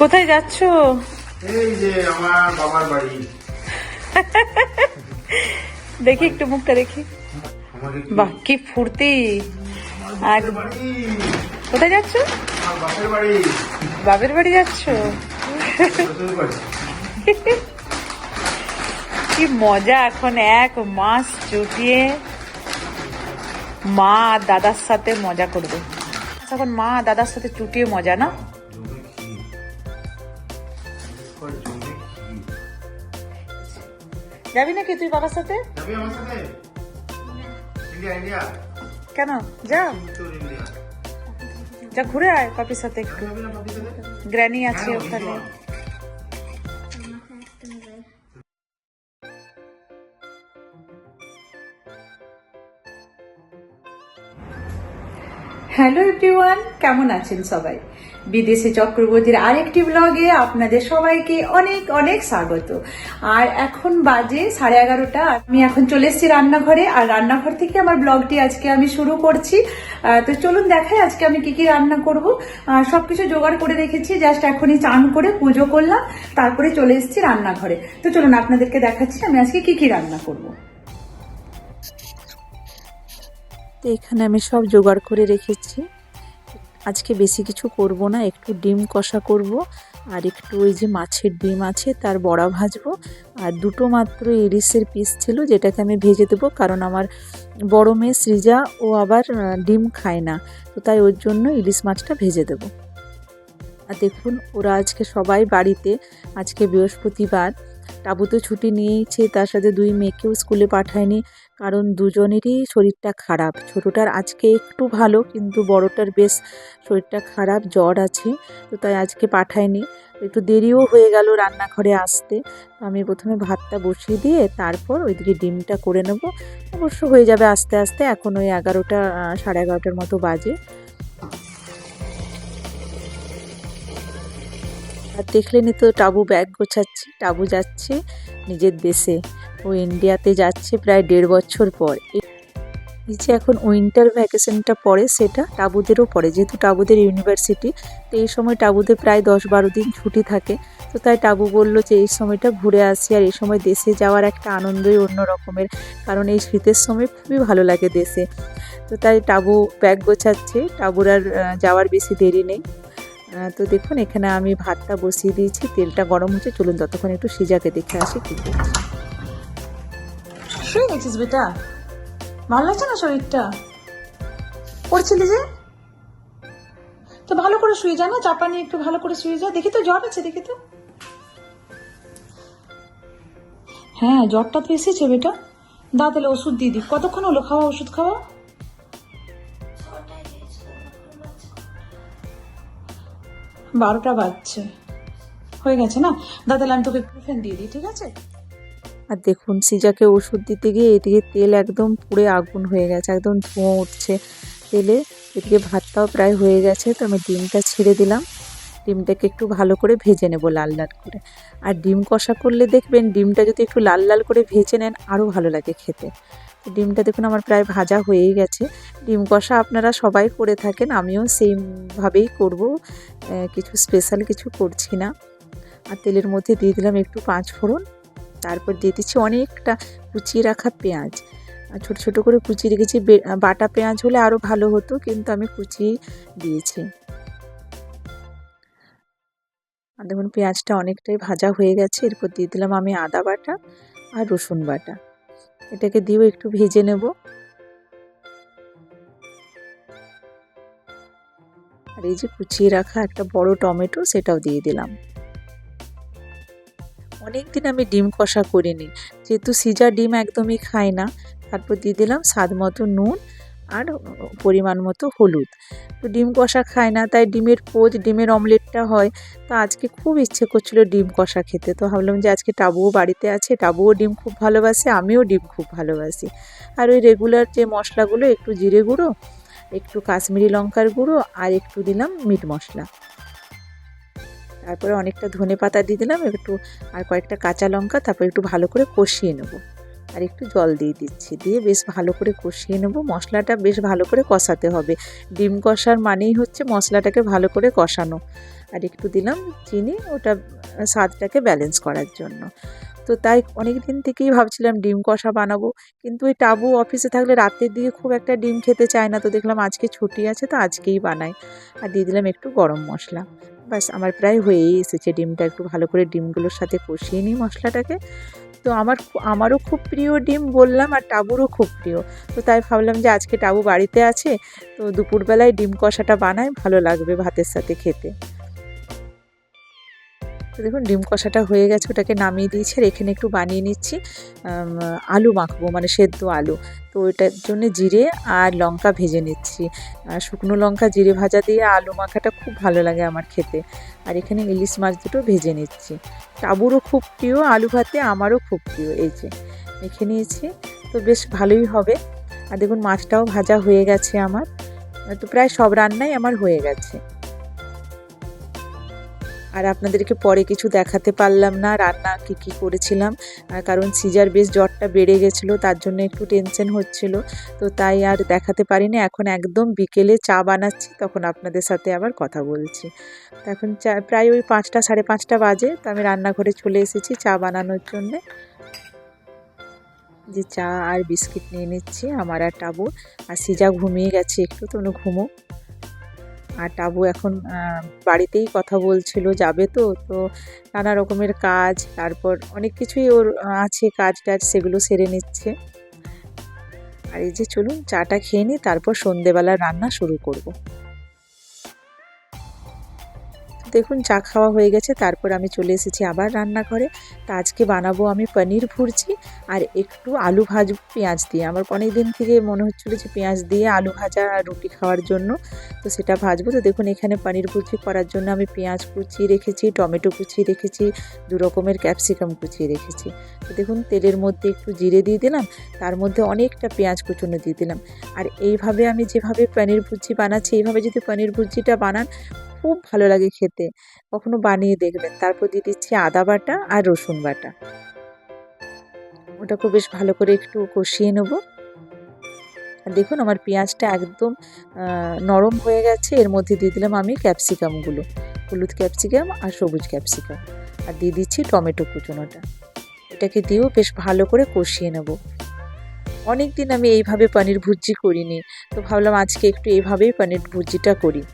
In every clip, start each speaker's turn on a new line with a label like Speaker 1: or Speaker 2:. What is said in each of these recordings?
Speaker 1: কোথায় যাচ্ছ?
Speaker 2: এই যে আমার বাবার বাড়ি।
Speaker 1: দেখি একটু মুখটা দেখি। বাহ, কি ফুর্তি! আর কোথায় যাচ্ছ?
Speaker 2: আমার বাপের বাড়ি।
Speaker 1: বাপের বাড়ি যাচ্ছ? কি মজা! এখন 1 মাস চুটিয়ে মা আর দাদার সাথে মজা করবে। এখন মা আর দাদার সাথে চুটিয়ে মজা, না? যাবি নাকি তুই বাবার সাথে?
Speaker 2: যাবি আমার সাথে? ইন্ডিয়া
Speaker 1: কেন? যা
Speaker 2: তোর ইন্ডিয়া
Speaker 1: যা, ঘুরে আয় পাপির সাথে একটু।
Speaker 2: যাবি না পাপির সাথে?
Speaker 1: গ্র্যানি আছে ওখানে। হ্যালো এভরিওয়ান, কেমন আছেন সবাই? বিদেশি চক্রবর্তীর আরেকটি ব্লগে আপনাদের সবাইকে অনেক অনেক স্বাগত। আর এখন বাজে 11:30। আমি এখন চলে এসেছি রান্নাঘরে, আর রান্নাঘর থেকে আমার ব্লগটি আজকে আমি শুরু করছি। তো চলুন দেখাই আজকে আমি কি কি রান্না করব। সবকিছু জোগাড় করে রেখেছি, জাস্ট এখনই চান করে পুজো করলাম, তারপরে চলে এসেছি রান্নাঘরে। তো চলুন আপনাদেরকে দেখাচ্ছি আমি আজকে কি কি রান্না করব। তো এখানে আমি সব জোগাড় করে রেখেছি। আজকে বেশি কিছু করব না, একটু ডিম কষা করব, আর একটু ওই যে মাছের ডিম আছে তার বড়া ভাজবো, আর দুটো মাত্র ইলিশের পিস ছিল যেটাকে আমি ভেজে দেবো, কারণ আমার বড় মেয়ে সৃজা ও আবার ডিম খায় না, তো তাই ওর জন্য ইলিশ মাছটা ভেজে দেবো। আর দেখুন ওরা আজকে সবাই বাড়িতে, আজকে বৃহস্পতিবার, টাবু তো ছুটি নিয়েইছে, তার সাথে 2 মেয়েকেও স্কুলে পাঠায়নি, কারণ দুজনেরই শরীরটা খারাপ। ছোটটার আজকে একটু ভালো, কিন্তু বড়টার বেশ শরীরটা খারাপ, জ্বর আছে, তো তাই আজকে পাঠায়নি। একটু দেরিও হয়ে গেল রান্নাঘরে আসতে। তো আমি প্রথমে ভাতটা বসিয়ে দিয়ে তারপর ওইদিকে ডিমটা করে নেব, অবশ্য হয়ে যাবে আস্তে আস্তে। এখন ওই 11টা 11:30 মতো বাজে। আর দেখলেনই তো টাবু ব্যাগ গোছাচ্ছে, টাবু যাচ্ছে নিজের দেশে, ও ইন্ডিয়াতে যাচ্ছে প্রায় 1.5 বছর পর। এই যে এখন উইন্টার ভ্যাকেশনটা পড়ে, সেটা টাবুদেরও পড়ে, যেহেতু টাবুদের ইউনিভার্সিটি, তো এই সময় টাবুদের প্রায় 10-12 দিন ছুটি থাকে। তো তাই টাবু বললো যে এই সময়টা ঘুরে আসি, আর এই সময় দেশে যাওয়ার একটা আনন্দই অন্য রকমের, কারণ এই শীতের সময় খুবই ভালো লাগে দেশে। তো তাই টাবু ব্যাগ গোছাচ্ছে, টাবুর আর যাওয়ার বেশি দেরি নেই। তো দেখুন এখানে আমি ভাতটা বসিয়ে দিয়েছি, তেলটা গরম হচ্ছে, চলুন ততক্ষণ একটু সিজাকে দেখে আসি কি করছি। শুয়ে গেছিস বেটা? ভালো লাগছে না শরীরটা? পড়ছিলি যে? তো ভালো করে শুয়ে যা না, চাপা নিয়ে একটু ভালো করে শুয়ে যা। দেখি তো জ্বর আছে, দেখি তো। হ্যাঁ, জ্বরটা তো এসেছে বেটা। দা তাহলে ওষুধ দিয়ে দিই। কতক্ষণ হলো খাওয়া, ওষুধ খাওয়া? 12টা বাজছে, হয়ে গেছে না? দা তাহলে আমি তোকে ইবুপ্রোফেন দিয়ে দিই, ঠিক আছে? আর দেখুন সিজাকে ওষুধ দিতে গিয়ে এদিকে তেল একদম পুড়ে আগুন হয়ে গেছে, একদম ধোঁয়া উঠছে তেলে। এদিকে ভাতটাও প্রায় হয়ে গেছে, তো আমি ডিমটা ছেড়ে দিলাম। ডিমটাকে একটু ভালো করে ভেজে নেব লাল লাল করে। আর ডিম কষা করলে দেখবেন ডিমটা যদি একটু লাল লাল করে ভেজে নেন আরও ভালো লাগে খেতে। তো ডিমটা দেখুন আমার প্রায় ভাজা হয়েই গেছে। ডিম কষা আপনারা সবাই করে থাকেন, আমিও সেইভাবেই করব, কিছু স্পেশাল কিছু করছি না। আর তেলের মধ্যে দিয়ে দিলাম একটু 5 ফোড়ন, তারপর দিয়ে দিচ্ছি অনেকটা কুচিয়ে রাখা পেঁয়াজ। ছোট ছোট করে কুচিয়ে রেখেছি, বাটা পেঁয়াজ হলে আরও ভালো হতো, কিন্তু আমি কুচিয়ে দিয়েছি। আর দেখুন পেঁয়াজটা অনেকটাই ভাজা হয়ে গেছে, এরপর দিয়ে দিলাম আমি আদা বাটা আর রসুন বাটা, এটাকে দিয়েও একটু ভেজে নেব। আর এই যে কুচিয়ে রাখা একটা বড় টমেটো, সেটাও দিয়ে দিলাম। অনেকদিন আমি ডিম কষা করিনি, যেহেতু সিজা ডিম একদমই খায় না। তারপর দিয়ে দিলাম স্বাদ মতো নুন আর পরিমাণ মতো হলুদ। তো ডিম কষা খায় না, তাই ডিমের পোচ, ডিমের অমলেটটা হয়। তো আজকে খুব ইচ্ছে করছিল ডিম কষা খেতে, তো ভাবলাম যে আজকে টাবুও বাড়িতে আছে, টাবুও ডিম খুব ভালোবাসে, আমিও ডিম খুব ভালোবাসি। আর ওই রেগুলার যে মশলাগুলো, একটু জিরে গুঁড়ো, একটু কাশ্মীরি লঙ্কার গুঁড়ো, আর একটু দিলাম মিট মশলা, তারপরে অনেকটা ধনে পাতা দিয়ে দিলাম একটু, আর কয়েকটা কাঁচা লঙ্কা, তারপর একটু ভালো করে কষিয়ে নেব। আর একটু জল দিয়ে দিচ্ছি, দিয়ে বেশ ভালো করে কষিয়ে নেব। মশলাটা বেশ ভালো করে কষাতে হবে, ডিম কষার মানেই হচ্ছে মশলাটাকে ভালো করে কষানো। আর একটু দিলাম চিনি, ওটা স্বাদটাকে ব্যালেন্স করার জন্য। তো তাই অনেক দিন থেকেই ভাবছিলাম ডিম কষা বানাবো, কিন্তু ওই টাবু অফিসে থাকলে রাতের দিকে খুব একটা ডিম খেতে চায় না, তো দেখলাম আজকে ছুটি আছে তো আজকেই বানাই। আর দিয়ে দিলাম একটু গরম মশলা। ব্যাস আমার প্রায় হয়েই এসেছে। ডিমটা একটু ভালো করে ডিমগুলোর সাথে কষিয়ে নিই মশলাটাকে। তো আমারও খুব প্রিয় ডিম বললাম, আর টাবুরও খুব প্রিয়। তো তাই ভাবলাম যে আজকে টাবু বাড়িতে আছে, তো দুপুরবেলায় ডিম কষাটা বানাই, ভালো লাগবে ভাতের সাথে খেতে। তো দেখুন ডিম কষাটা হয়ে গেছে, ওটাকে নামিয়ে দিয়েছি। আর এখানে একটু বানিয়ে নিচ্ছি আলু মাখবো, মানে সেদ্ধ আলু। তো ওইটার জন্য জিরে আর লঙ্কা ভেজে নিচ্ছি। শুকনো লঙ্কা জিরে ভাজা দিয়ে আলু মাখাটা খুব ভালো লাগে আমার খেতে। আর এখানে ইলিশ মাছ দুটো ভেজে নিচ্ছি। টাবুরও খুব প্রিয় আলু ভাতে, আমারও খুব প্রিয়। এই যে মেখে নিয়েছি, তো বেশ ভালোই হবে। আর দেখুন মাছটাও ভাজা হয়ে গেছে আমার। তো প্রায় সব রান্নাই আমার হয়ে গেছে। আর আপনাদেরকে পরে কিছু দেখাতে পারলাম না রান্না কি করেছিলাম, কারণ সিজার বেশ জ্বরটা বেড়ে গেছিলো, তার জন্য একটু টেনশন হচ্ছিল। তো তাই আর দেখাতে পারিনি। এখন একদম বিকেলে চা বানাচ্ছি, তখন আপনাদের সাথে আবার কথা বলছি। তো এখন প্রায় ওই 5টা 5:30 বাজে, তো আমি রান্নাঘরে চলে এসেছি চা বানানোর জন্যে। যে চা আর বিস্কিট নিয়ে নিচ্ছি আমার আর টাবু। আর সিজা ঘুমিয়ে গেছে একটু, তো ঘুমো। আর টাবু এখন বাড়িতেই কথা বলছিল যাবে, তো তো নানা রকমের কাজ, তারপর অনেক কিছুই ওর আছে কাজ টাজ, সেগুলো সেরে নিচ্ছে। আর এই যে চলুন চাটা খেয়ে নিই, তারপর সন্ধেবেলা রান্না শুরু করব। দেখুন চা খাওয়া হয়ে গেছে, তারপর আমি চলে এসেছি আবার রান্নাঘরে। তা আজকে বানাবো আমি পনির ভুর্জি আর একটু আলু ভাজবো পেঁয়াজ দিয়ে। আমার অনেক দিন থেকে মনে হচ্ছিলো যে পেঁয়াজ দিয়ে আলু ভাজা আর রুটি খাওয়ার জন্য, তো সেটা ভাজবো। তো দেখুন এখানে পনির ভুর্জি করার জন্য আমি পেঁয়াজ কুচিয়ে রেখেছি, টমেটো কুচিয়ে রেখেছি, 2 রকমের ক্যাপসিকাম কুচিয়ে রেখেছি। তো দেখুন তেলের মধ্যে একটু জিরে দিয়ে দিলাম, তার মধ্যে অনেকটা পেঁয়াজ কুচুনো দিয়ে দিলাম। আর এইভাবে আমি যেভাবে পনির ভুর্জি বানাচ্ছি, এইভাবে যদি পনির ভুর্জিটা বানান খুব ভালো লাগে খেতে, কখনো বানিয়ে দেখবেন। তারপর দিয়ে দিচ্ছি আদা বাটা আর রসুন বাটা, ওটাকে বেশ ভালো করে একটু কষিয়ে নেব। আর দেখুন আমার পেঁয়াজটা একদম নরম হয়ে গেছে। এর মধ্যে দিয়ে দিলাম আমি ক্যাপসিকামগুলো, হলুদ ক্যাপসিকাম আর সবুজ ক্যাপসিকাম, আর দিয়ে দিচ্ছি টমেটো কুচোনোটা। এটাকে দিয়েও বেশ ভালো করে কষিয়ে নেব। অনেক দিন আমি এইভাবে পনির ভুর্জি করিনি, তো ভাবলাম আজকে একটু এইভাবেই পনির ভুর্জিটা করি।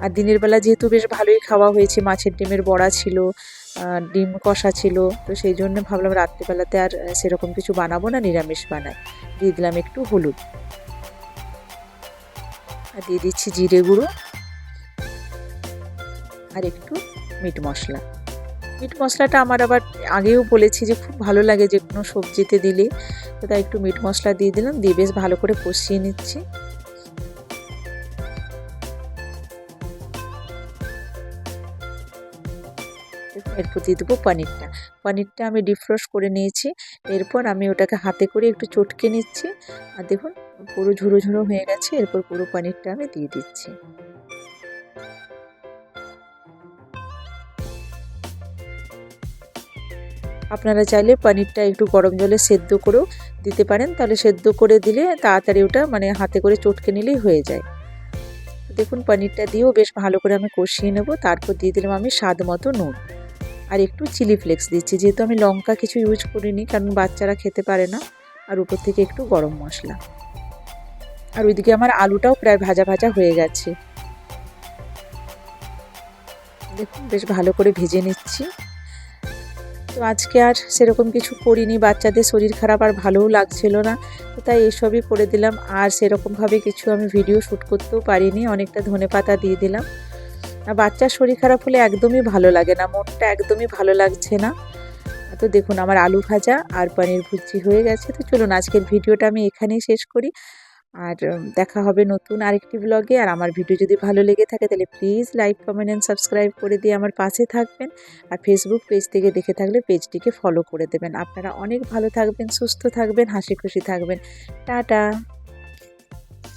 Speaker 1: আর দিনের বেলা যেহেতু বেশ ভালোই খাওয়া হয়েছে, মাছের ডিমের বড়া ছিল, ডিম কষা ছিল, তো সেই জন্য ভাবলাম রাত্রিবেলাতে আর সেরকম কিছু বানাবো না, নিরামিষ বানাই। দিয়ে দিলাম একটু হলুদ, আর দিয়ে দিচ্ছি জিরে গুঁড়ো আর একটু মিট মশলা। মিট মশলাটা আমার আবার আগেও বলেছি যে খুব ভালো লাগে যে কোনো সবজিতে দিলে, তো তাই একটু মিট মশলা দিয়ে দিলাম, দিয়ে বেশ ভালো করে কষিয়ে নিচ্ছি। এরপর দিয়ে দেবো পনিরটা আমি ডিফ্রোস্ট করে নিয়েছি। এরপর আমি ওটাকে হাতে করে একটু চটকে নিচ্ছি। আর দেখুন পুরো ঝুড়ো ঝুড়ো হয়ে গেছে। এরপর পুরো পনিরটা আমি দিয়ে দিচ্ছি। আপনারা চাইলে পনিরটা একটু গরম জলে সেদ্ধ করেও দিতে পারেন, তাহলে সেদ্ধ করে দিলে তাড়াতাড়ি ওটা মানে হাতে করে চটকে নিলেই হয়ে যায়। দেখুন পনিরটা দিয়েও বেশ ভালো করে আমি কষিয়ে নেব। তারপর দিয়ে দিলাম আমি স্বাদ মতো নুন আর একটু চিলি ফ্লেক্স দিচ্ছি, যেহেতু আমি লঙ্কা কিছু ইউজ করিনি, কারণ বাচ্চারা খেতে পারে না। আর উপর থেকে একটু গরম মশলা। আর ওইদিকে আমার আলুটাও প্রায় ভাজা ভাজা হয়ে গেছে। দেখুন বেশ ভালো করে ভেজে নিচ্ছি। তো আজকে আর সেরকম কিছু করিনি, বাচ্চাদের শরীর খারাপ আর ভালোও লাগছিল না, তো তাই এসবই করে দিলাম। আর সেরকমভাবে কিছু আমি ভিডিও শ্যুট করতেও পারিনি, অনেকটা ধনেপাতা দিয়ে দিলাম। আর বাচ্চার শরীর খারাপ হলে একদমই ভালো লাগে না, মনটা একদমই ভালো লাগছে না। তো দেখুন আমার আলু ভাজা আর পনির ভুর্জি হয়ে গেছে। তো চলুন আজকের ভিডিওটা আমি এখানেই শেষ করি। আর দেখা হবে নতুন আরেকটি ব্লগে। আর আমার ভিডিও যদি ভালো লেগে থাকে তাহলে please like comment and subscribe করে দিয়ে আমার পাশে থাকবেন। আর ফেসবুক পেজ থেকে দেখে থাকলে পেজটিকে ফলো করে দেবেন। আপনারা অনেক ভালো থাকবেন, সুস্থ থাকবেন, হাসি খুশি থাকবেন। টাটা।